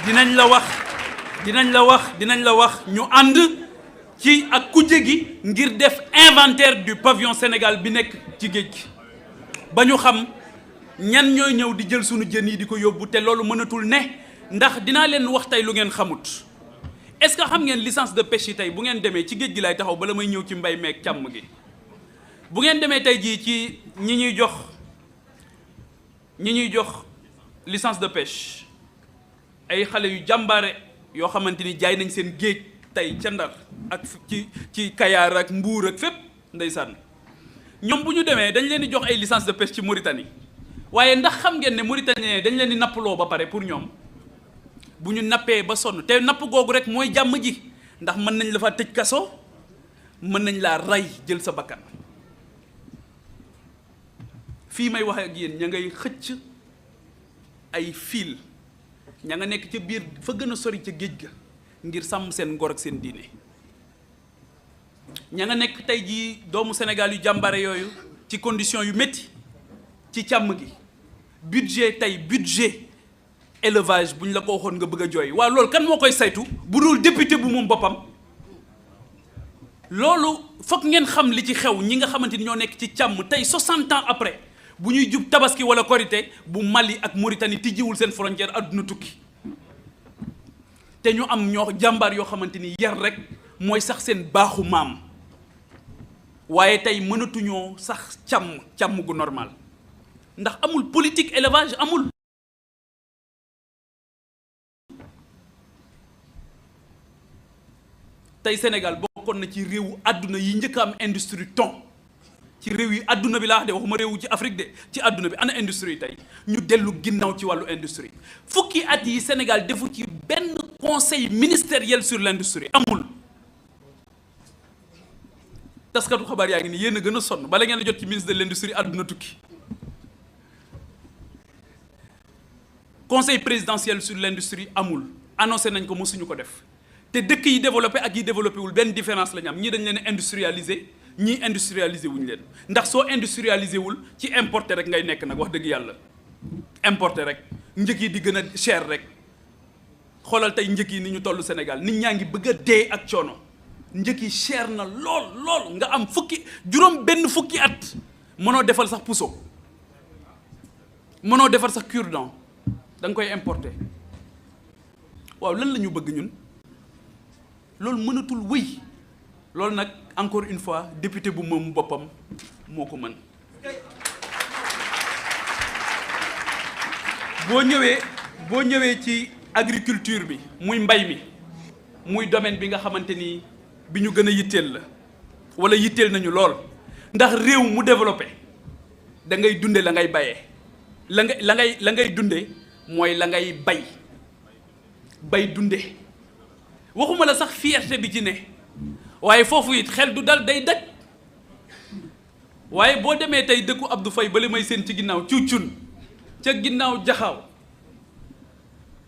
dinañ la wax ñu ànd ci ak kujje gi ngir def inventaire du pavillon Sénégal bi nekk ci géej gi ba ñu xam ñan ñooy ñëw di jël sunu jën yi di ko yóbbu te loolu mënatul ne ndax dinaa leen wax tey lu ngeen xamut est-ce que xam ngeen licence de pêche yi tey bu ngeen demee ci géej gi lay taxaw bala may ñëw ci mbay meeg càmm gi bu ngeen demee tey jii ci ñi ñuy jox licence de pêche ay xale yu jàmbaare yoo xamante ni jaay nañ seen géej tey ca Ndar ak ci Kayaar ak Mbuur ak fépp ndeysaan ñoom bu ñu demee dañ leen di jox ay licence de pêche ci Mauritanie waaye ndax xam ngeen ne Mauritanie dañ leen di nappaloo ba pare pour ñoom bu ñu nappee ba sonn te napp googu rek mooy jàmm ji ndax mën nañ la fa tëj kaso mën nañ laa rey jël sa bakkan fii may wax ak yéen ña ngay xëcc ay fil ña nga nekk ca biir fa gën a sori ca géej ga ngir sàmm seen ngor ak seen diine ña nga nekk tey jii doomu Sénégal yu jàmbare yooyu ci condition yu métti ci càmm gi budget élevage bu ñu la ko waxoon nga bëgg a jooy waaw loolu kan moo koy saytu bu dul député bu moom boppam loolu foog ngeen xam li ci xew ñi nga xamante ni ñoo nekk ci càmm tey 60 ans après bu ñuy jub tabaski wala korité bu Mali ak Mauritanie tijjiwul seen frontière àdduna tukki te ñu am ñoo jàmbaar yoo xamante ni yar rek mooy sax seen baaxu maam waaye tey mënatuñoo sax càmm gu normal ndax amul politique élevage amul. tey Sénégal bokkoon na ci réewu àdduna yi njëkk am industrie thon ci réew yi àdduna bi laa wax de waxuma réewu ci Afrique de ci àdduna bi ana industrie tey ñu dellu ginnaaw ci wàllu industrie fukki at yi Sénégal defu ci benn conseil ministériel sur l'industrie amul. taskatu xabaar yaa ngi ni yéen a gën a sonn bala ngeen a jot ci ministre de l'industrie àdduna tukki conseil présidentiel sur l'industrie amul annoncé nañ ko mosuñu ko def. te dëkk yi développé ak yi développé wul benn différence la ñu am ñii dañ leen industrialiser ñii industrialiser wuñu leen ndax soo industrialiser wul ci importer rek ngay nekk nag wax dëgg yàlla importer rek njëg yi di gën a cher rek xoolal tey njëg yi ni ñu toll Sénégal nit ñaa ngi bëgg a dee ak coono njëg yi cher na lool nga am juróom benn fukki at mënoo defal sax puso mënoo defar sax cure-dent da nga koy importer waaw lan la ñu bëgg ñun. loolu mënatul wëy loolu nag encore une fois député bu moom boppam moo ko mën boo ñëwee ci agriculture bi muy mbay mi muy domaine bi nga xamante ni bi ñu gën a yitteel la wala yitteel nañu lool ndax réew mu développé da ngay dunde la ngay bayee la ngay dunde mooy la ngay bay dunde waxuma la sax fierté bi ci ne waaye foofu it xel du dal day daj waaye boo demee tey dëkku Abdou Faye bale may seen ci ginnaaw cuucun ca ginnaaw jaxaaw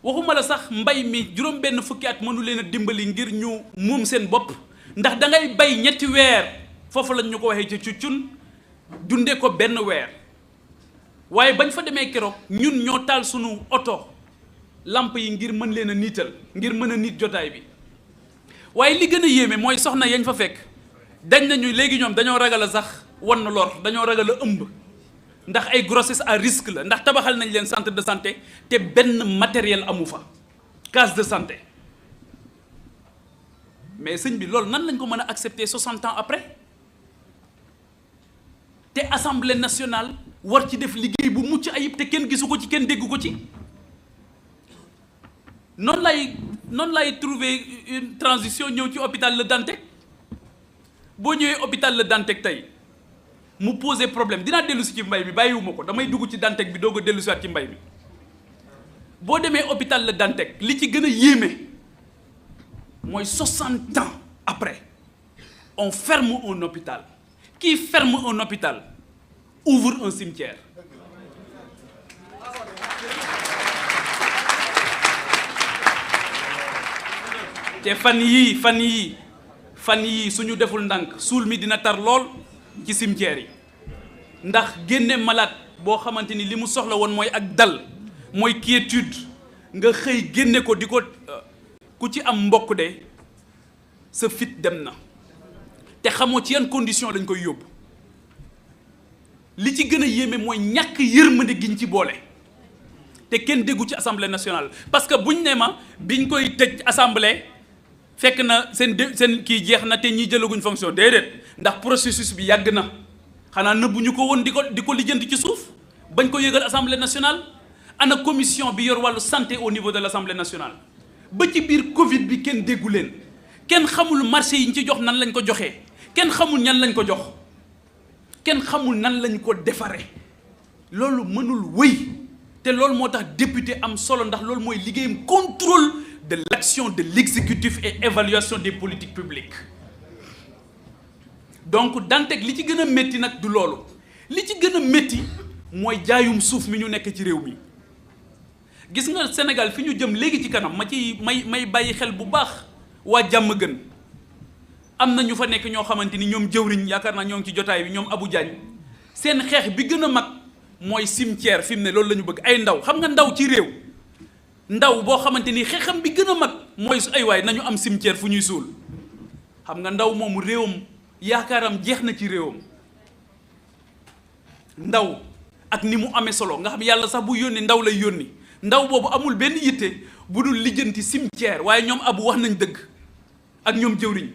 waxuma la sax mbay mi juróom benn fukki at mënu leen a dimbali ngir ñu moom seen bopp ndax da ngay bay ñetti weer foofu lañ ñu ko waxee ca cuucun dunde ko benn weer waaye bañ fa demee keroog ñun ñoo taal sunu oto lamp yi ngir mën leen a niital ngir mën a niit jotaay bi waaye li gën a yéeme mooy soxna yañ fa fekk dañ nañu léegi ñoom dañoo ragal a sax wan na lor dañoo ragal a ëmb ndax ay grossesse à risque la ndax tabaxal nañ leen centre de santé te benn matériel amu fa case de santé mais sëñ bi loolu nan lañ ko mën a accepter 60 ans après te assemblée nationale war ci def liggéey bu mucc ayib te kenn gisu ko ci kenn déggu ko ci noonu lay trouver une transition ñëw ci hôpital Le Dantec boo ñëwee hôpital Le Dantec tey mu poser problème dinaa dellu si ci mbay mi bàyyiwuma ko damay dugg ci Dantec bi doog a dellu si waat ci mbay mi boo demee hôpital Le Dantec li ci gën a yéeme mooy 60 ans après on ferme un hôpital qui ferme un hôpital ouvre un cimetière. te fan yii suñu deful ndànk suul mi dina tar lool ci cimetière yi ndax génne malade boo xamante ni li mu soxla woon mooy ak dal mooy quiétude nga xëy génne ko di ko ku ci am mbokk de sa fit dem na te xamoo ci yan condition lañ koy yóbbu li ci gën a yéeme mooy ñàkk yërmande giñ ci boole te kenn déggu ci assemblée nationale parce que buñ ne ma biñ koy tëj assemblée fekk na seen kii jeex na te ñi jëlaguñ fonction déedéet ndax processus bi yàgg na xanaa nëbbuñu ko woon di ko lijjanti ci suuf bañ ko yëgal assemblée nationale. ana commission bi yor wàllu santé au niveau de l'Assemblée nationale ba ci biir Covid bi kenn déggu leen kenn xamul marché yi ñu ci jox nan lañ ko joxee kenn xamul ñan lañ ko jox kenn xamul nan lañ ko defaree loolu mënul wëy te loolu moo tax député am solo ndax loolu mooy liggéeyam contrôle de l'action de l'exécutif et évaluation des politiques publiques donc Dantec li ci gën a métti nag du loolu li ci gën a métti mooy jaayum suuf mi ñu nekk ci réew mi. gis nga Sénégal fi ñu jëm léegi ci kanam may bàyyi xel bu baax waa jàmm gën am na ñu fa nekk ñoo xamante ni ñoom jëwriñ yaakaar naa ñoo ngi ci jotaay bi ñoom Abou Diagne seen xeex bi gën a mag mooy cimetière fi mu ne loolu la ñu bëgg ay ndaw xam nga ndaw ci réew ndaw boo xamante ni xeexam bi gën a mag mooy ay waay nañu am cimetière fu ñuy suul xam nga ndaw moomu réewam yaakaaram jeex na ci réewam ndaw ak ni mu amee solo nga xam yàlla sax bu yónni ndaw lay yónni ndaw boobu amul benn yitte bu dul lijjanti cimetière waaye ñoom abu wax nañ dëgg ak ñoom jëwriñ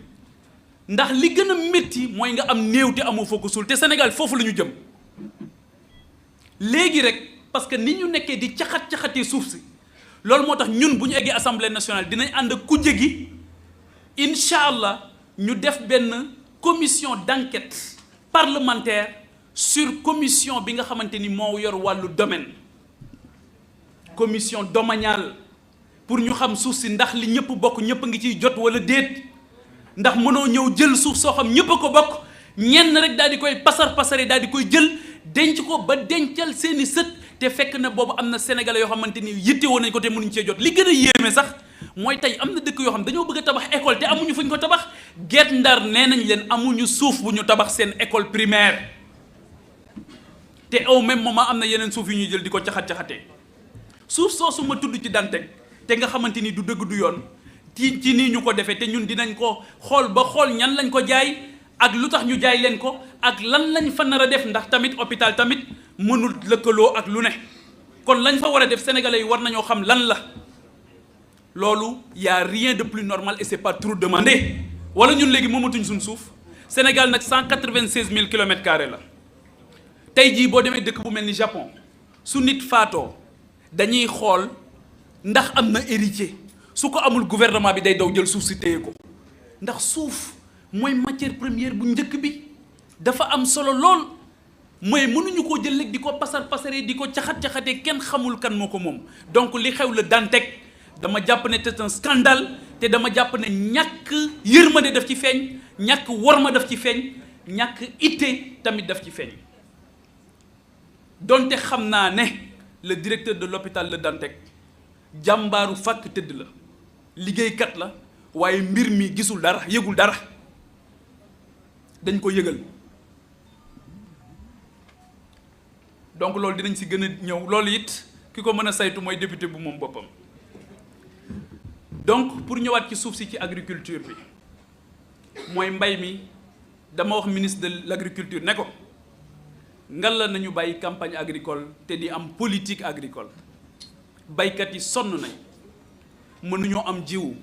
ndax li gën a métti mooy nga am néew te amoo foo ko suul te Sénégal foofu la ñu jëm léegi rek parce que ni ñu nekkee di caxatee suuf si loolu moo tax ñun bu ñu eggee assemblée nationale dinañ ànd ak kujje gi incha allah ñu def benn commission d'enquête parlementaire sur commission bi nga xamante ni moo yor wàllu domaine. commission domaniale pour ñu xam suuf si ndax li ñëpp bokk ñëpp a ngi ciy jot wala déet ndax mënoo ñëw jël suuf soo xam ñëpp a ko bokk ñenn rek daal di koy pasare daal di koy jël denc ko ba dencal seeni sët te fekk na boobu am na sénégalais yoo xamante ni yitte woon nañ ko te mënuñ cee jot li gën a yéeme sax mooy tey am na dëkk yoo xam dañoo bëgg a tabax école te amuñu fuñ ko tabax Guet Ndar nee nañ leen amuñu suuf bu ñu tabax seen école primaire te au même moment am na yeneen suuf yu ñuy jël di ko caxatee suuf soosu ma tudd ci Dantec te nga xamante ni du dëgg du yoon ci nii ñu ko defee te ñun dinañ ko xool ba xool ñan lañ ko jaay ak lu tax ñu jaay leen ko ak lan lañ fa nar a def ndax tamit hôpital tamit mënul lëkkaloo ak lu ne kon lañ fa war a def sénégalais yi war nañoo xam lan la loolu y a rien de plus normal et c'est pas trop demandé wala ñun léegi moomatuñ suñ suuf Sénégal nag 196 000 kilomètres carrés la tey jii boo demee dëkk bu mel ni Japon su nit faatoo dañuy xool ndax am na héritier su ko amul gouvernement bi day daw jël suuf si téye ko ndax suuf mooy matière première bu njëkk bi dafa am solo lool mooy mënuñu koo jël léegi di ko pasaree di ko caxatee kenn xamul kan moo ko moom donc li xew la Dantec dama jàpp ne c'est un scandale te dama jàpp ne ñàkk yërmande daf ci feeñ ñàkk worma daf ci feeñ ñàkk itte tamit daf ci feeñ donte xam naa ne le directeur de l'hôpital de Dantec jàmbaaru fàkk tëdd la liggéeykat la waaye mbir mi gisul dara yëgul dara dañ ko yëgal donc loolu dinañ si gën a ñëw loolu it ki ko mën a saytu mooy député bu moom boppam donc pour ñëwaat ci suuf si ci agriculture bi mooy mbay mi dama wax ministre de l'agriculture ne ko ngal la nañu bàyyi campagne agricole te di am politique agricole baykat yi sonn nañ mënuñoo am jiwu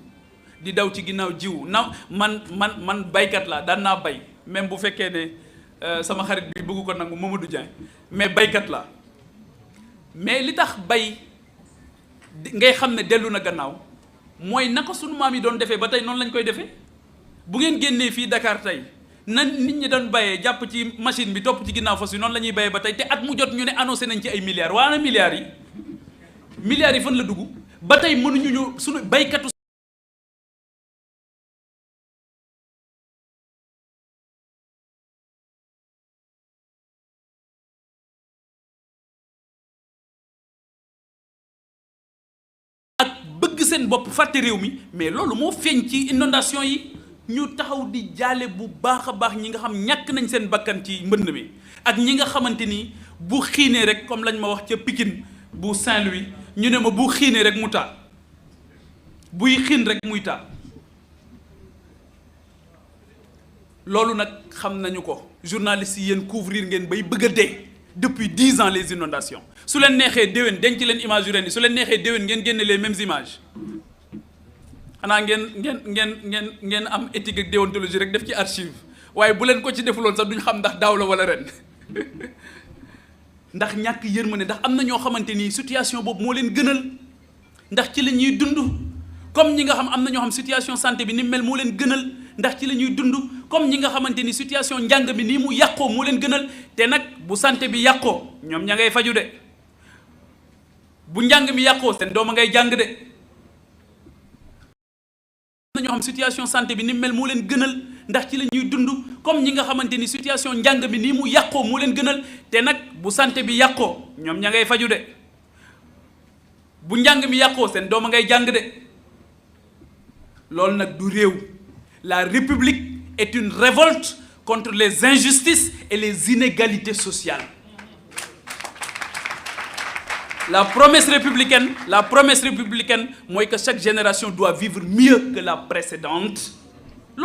di daw ci ginnaaw jiwu na man baykat laa daan naa bay même bu fekkee ne sama xarit bi bëgg ko nangu Mamadou Dieng mais baykat laa mais li tax bay ngay xam ne dellu na gannaaw mooy naka sunu maam yi doon defee ba tey noonu lañ koy defee bu ngeen génnee fii Dakar tey na nit ñi doon bayee jàpp ci machine bi topp ci ginnaaw fas yi noonu la ñuy bayee ba tey te at mu jot ñu ne annoncé nañ ci ay milliards waa na milliards yi fan la dugg ba tey mënuñu ñu sunu baykatu ak bëgg seen bopp fàtte réew mi mais loolu moo feeñ ci inondation yi ñu taxaw di jaale bu baax a baax ñi nga xam ñàkk nañ seen bakkan ci mbënd mi ak ñi nga xamante ni bu xiinee rek comme lañ ma wax ca Pikine bu Saint-Louis ñu ne ma bu xiinee rek mu taal buy xiin rek muy taal loolu nag xam nañu ko journalistes yi yéen couvrir ngeen bay bëgg a dee depuis 10 ans les inondations su leen neexee déwén denc leen image yu ren yi su leen neexee déwén ngeen génne les mêmes images xanaa ngeen am éthique ak déontologie rek def ci archive waaye bu leen ko ci defuloon sax duñ xam ndax daaw la wala ren ndax ñàkk yërmande ndax am na ñoo xamante ni situation boobu moo leen gënal ndax ci la ñuy dund comme ñi nga xam am na ñoo xam situation santé bi ni mel moo leen gënal ndax ci la ñuy dund comme ñi nga xamante ni situation njàng bi nii mu yàqoo moo leen gënal te nag bu santé bi yàqoo ñoom ña ngay faju de bu njàng mi yàqoo seen doom a ngay jàng de am na ñoo xam situation santé bi ni mel moo leen gënal ndax ci la ñuy dund comme ñi nga xamante ni situation njàng mi nii mu yàqoo moo leen gënal te nag bu santé bi yàqoo ñoom ña ngay faju de bu njàng mi yàqoo seen doom a ngay jàng de loolu nag du réew. La République est une révolte contre les injustices et les inégalités sociales. La promesse républicaine, mooy que chaque génération doit vivre mieux que la précédente.